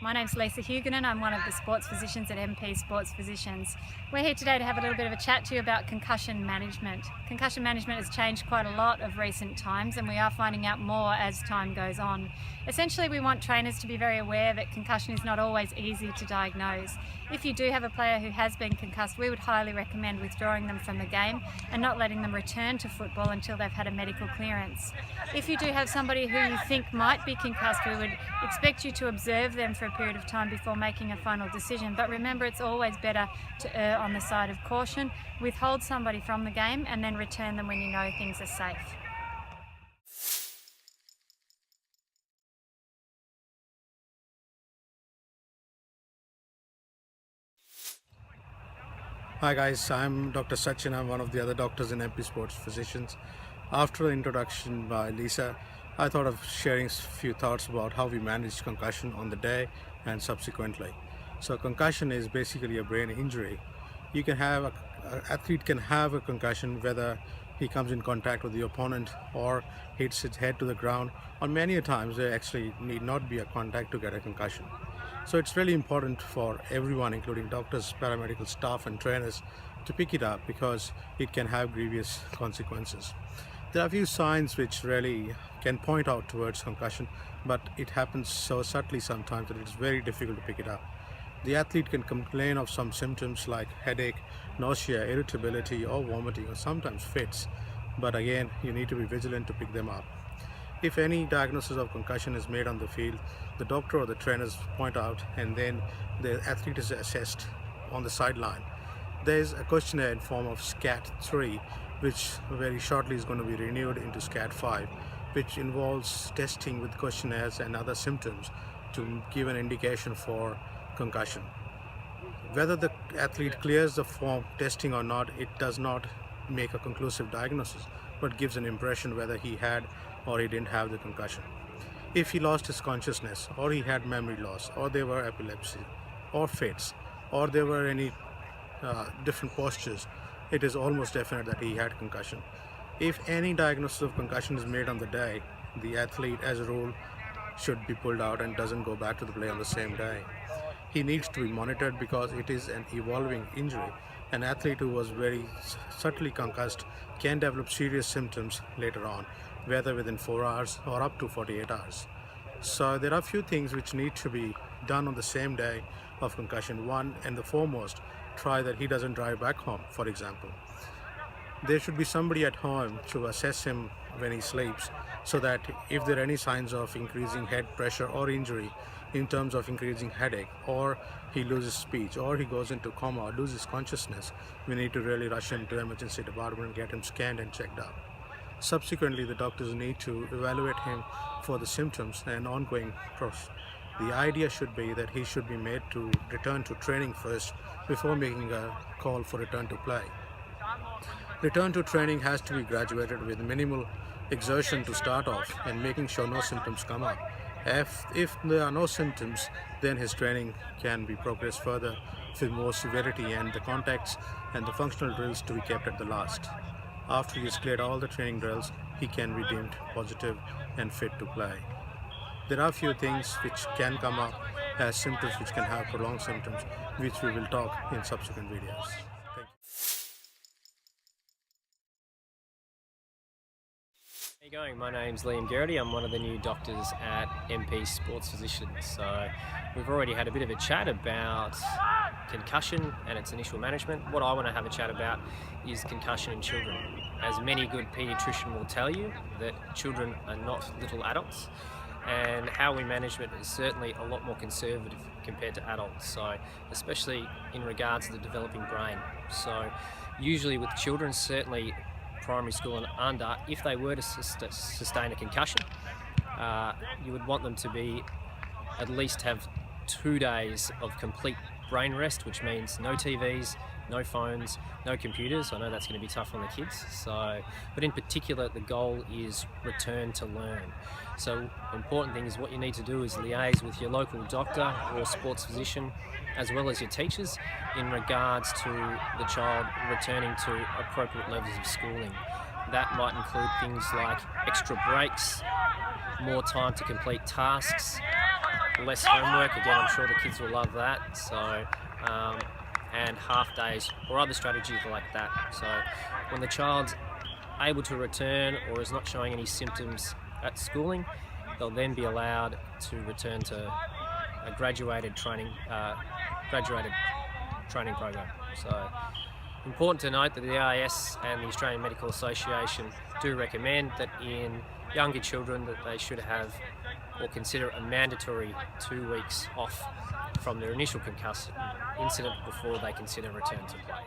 My name's Lisa Huguenin. I'm one of the sports physicians at MP Sports Physicians. We're here today to have a little bit of a chat to you about concussion management. Concussion management has changed quite a lot of recent times, and we are finding out more as time goes on. Essentially, we want trainers to be very aware that concussion is not always easy to diagnose. If you do have a player who has been concussed, we would highly recommend withdrawing them from the game and not letting them return to football until they've had a medical clearance. If you do have somebody who you think might be concussed, we would expect you to observe them for a period of time before making a final decision. But remember, it's always better to err on the side of caution, withhold somebody from the game and then return them when you know things are safe. Hi guys, I'm Dr. Sachin. I'm one of the other doctors in MP Sports Physicians. After the introduction by Lisa, I thought of sharing a few thoughts about how we manage concussion on the day and subsequently. So concussion is basically a brain injury. You can have an athlete can have a concussion whether he comes in contact with the opponent or hits his head to the ground, or many a times there actually need not be a contact to get a concussion. So it's really important for everyone, including doctors, paramedical staff and trainers, to pick it up because it can have grievous consequences. There are a few signs which really can point out towards concussion, but it happens so subtly sometimes that it's very difficult to pick it up. The athlete can complain of some symptoms like headache, nausea, irritability or vomiting, or sometimes fits, but again you need to be vigilant to pick them up. If any diagnosis of concussion is made on the field, the doctor or the trainers point out and then the athlete is assessed on the sideline. There is a questionnaire in form of SCAT-3, which very shortly is going to be renewed into SCAT-5, which involves testing with questionnaires and other symptoms to give an indication for concussion. Whether the athlete clears the form testing or not, it does not make a conclusive diagnosis, but gives an impression whether he had or he didn't have the concussion. If he lost his consciousness, or he had memory loss, or there were epilepsy, or fits, or there were any different postures, it is almost definite that he had concussion. If any diagnosis of concussion is made on the day, the athlete as a rule should be pulled out and doesn't go back to the play on the same day. He needs to be monitored because it is an evolving injury. An athlete who was very subtly concussed can develop serious symptoms later on, whether within 4 hours or up to 48 hours. So there are a few things which need to be done on the same day of concussion. One and the foremost, try that he doesn't drive back home, for example. There should be somebody at home to assess him when he sleeps, so that if there are any signs of increasing head pressure or injury in terms of increasing headache, or he loses speech, or he goes into coma or loses consciousness, we need to really rush him to emergency department and get him scanned and checked out. Subsequently, the doctors need to evaluate him for the symptoms and ongoing process. The idea should be that he should be made to return to training first before making a call for return to play. Return to training has to be graduated with minimal exertion to start off and making sure no symptoms come up. If there are no symptoms, then his training can be progressed further with more severity, and the contacts and the functional drills to be kept at the last. After he has cleared all the training drills, he can be deemed positive and fit to play. There are a few things which can come up as symptoms which can have prolonged symptoms, which we will talk in subsequent videos. Thank you. How you going? My name's Liam Garrity. I'm one of the new doctors at MP Sports Physicians. So we've already had a bit of a chat about concussion and its initial management. What I want to have a chat about is concussion in children. As many good paediatrician will tell you, that children are not little adults, and how we manage it is certainly a lot more conservative compared to adults, so especially in regards to the developing brain. So usually with children, certainly primary school and under, if they were to sustain a concussion, you would want them to be at least have 2 days of complete brain rest, which means no TVs, no phones, no computers. I know that's going to be tough on the kids. But in particular, the goal is return to learn. So important thing is what you need to do is liaise with your local doctor or sports physician, as well as your teachers, in regards to the child returning to appropriate levels of schooling. That might include things like extra breaks, more time to complete tasks, less homework. Again, I'm sure the kids will love that. So, and half days or other strategies like that. So when the child's able to return or is not showing any symptoms at schooling, they'll then be allowed to return to a graduated training program. So important to note that the AIS and the Australian Medical Association do recommend that in younger children that they should have or consider a mandatory 2 weeks off from their initial concussive incident before they consider return to play.